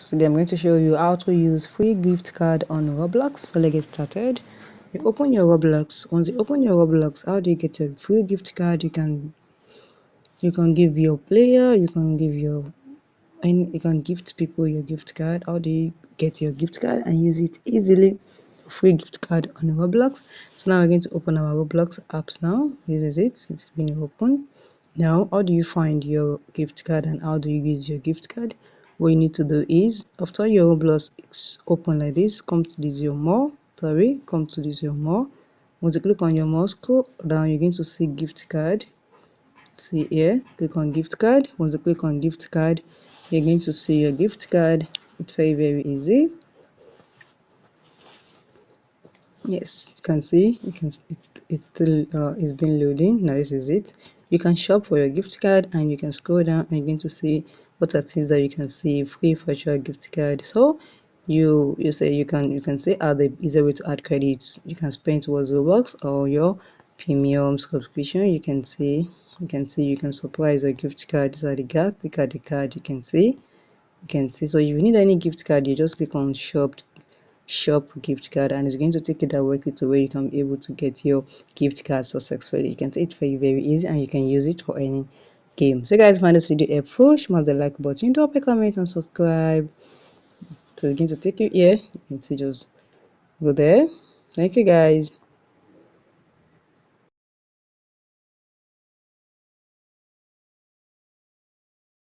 Today I'm going to show you how to use free gift card on Roblox. So let's get started. You open your Roblox. Once you open your Roblox, how do you get your free gift card? You can give your player, you can give your, and you can gift people your gift card. How do you get your gift card and use it easily? Free gift card on Roblox. So now we're going to open our Roblox apps now. This is it. It's been open. Now, how do you find your gift card and how do you use your gift card? What you need to do is, after your Roblox is open like this, come to this your more. Come to this your more. Once you click on your more, scroll down, you're going to see gift card. See here, click on gift card. Once you click on gift card, you're going to see your gift card. It's very easy. Yes, you can see it's still it's been loading. Now this is it. You can shop for your gift card and you can scroll down and you're going to see what are things that you can see free virtual gift card. So you say you can see how the easier way to add credits. You can spend towards Robux or your premium subscription. You can surprise a gift card. These are the card. The card you can see. So if you need any gift card, you just click on shop gift card and it's going to take you directly to where you can be able to get your gift card successfully. You can see it very easy and you can use it for any game. So guys, find this video helpful, smash the like button, drop a comment and subscribe. So it's going to take you here. You can see, just go there. Thank you guys.